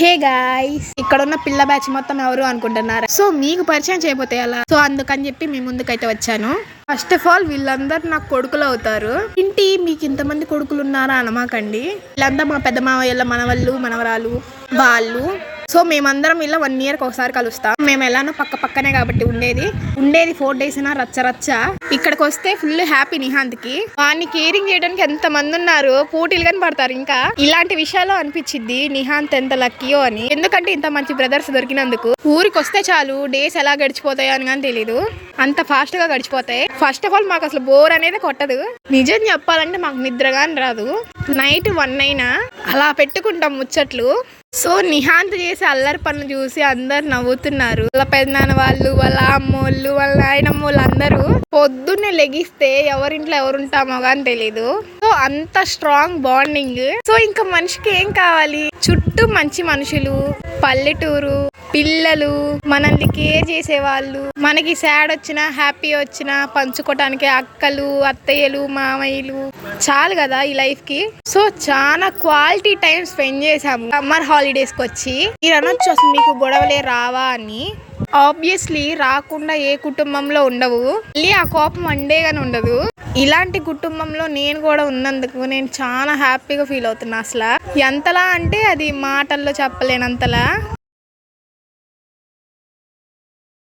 Hey guys, ఇక్కడ ఉన్న పిల్ల బ్యాచ్ మొత్తం ఎవరు అనుకుంటున్నారు. సో మీకు పరిచయం చేయబోతే అలా, సో అందుకని చెప్పి మీ ముందుకైతే వచ్చాను. ఫస్ట్ ఆఫ్ ఆల్ వీళ్ళందరూ నాకు కొడుకులు అవుతారు. ఇంటి మీకు ఇంతమంది కొడుకులు ఉన్నారా అనమాకండి. వీళ్ళంతా మా పెద్ద మావయ్యల మనవళ్ళు మనవరాలు వాళ్ళు. సో మేమందరం ఇలా 1 yearకి ఒకసారి కలుస్తాం. మేము ఎలానో పక్కనే కాబట్టి ఉండేది 4 days అయినా రచ్చ. ఇక్కడికి వస్తే ఫుల్ హ్యాపీ. నిహాంత్కి వాడిని కేరింగ్ చేయడానికి ఎంత మంది ఉన్నారు, పోటీలు కానీ పడతారు. ఇంకా ఇలాంటి విషయాలు అనిపించింది నిహాంత్ ఎంత లక్కీయో అని. ఎందుకంటే ఇంత మంచి బ్రదర్స్ దొరికినందుకు. ఊరికి వస్తే చాలు డేస్ ఎలా గడిచిపోతాయో అని కానీ తెలీదు, అంత ఫాస్ట్ గా గడిచిపోతాయి. ఫస్ట్ ఆఫ్ ఆల్ మాకు అసలు బోర్ అనేది కొట్టదు. నిజం చెప్పాలంటే మాకు నిద్రగాని రాదు. నైట్ 1 అయినా అలా పెట్టుకుంటాం ముచ్చట్లు. సో నిహాంత్ చేసే అల్లరి పనులు చూసి అందరు నవ్వుతున్నారు. వాళ్ళ పెద్దనాన్న వాళ్ళు, వాళ్ళ అమ్మోళ్ళు, వాళ్ళ నాయనమ్మ వాళ్ళు అందరూ పొద్దున్నే లెగిస్తే ఎవరింట్లో ఎవరుంటామో కానీ తెలీదు. సో అంత స్ట్రాంగ్ బాండింగ్. సో ఇంకా మనిషికి ఏం కావాలి? చుట్టూ మంచి మనుషులు, పల్లెటూరు, పిల్లలు, మనల్ని కేర్ చేసేవాళ్ళు, మనకి సాడ్ వచ్చినా హ్యాపీ వచ్చినా పంచుకోవటానికి అక్కలు, అత్తయ్యలు, మామయ్యలు చాలు కదా ఈ లైఫ్ కి. సో చాలా క్వాలిటీ టైం స్పెండ్ చేసాము సమ్మర్ హాలిడేస్కి వచ్చి. మీరు అనొచ్చు అసలు మీకు గొడవలే రావా అని. ఆబ్వియస్లీ రాకుండా ఏ కుటుంబంలో ఉండవు. మళ్ళీ ఆ కోపం అండేగానే ఉండదు. ఇలాంటి కుటుంబంలో నేను కూడా ఉన్నందుకు నేను చాలా హ్యాపీగా ఫీల్ అవుతున్నా. అసలు ఎంతలా అంటే అది మాటల్లో చెప్పలేనంతలా.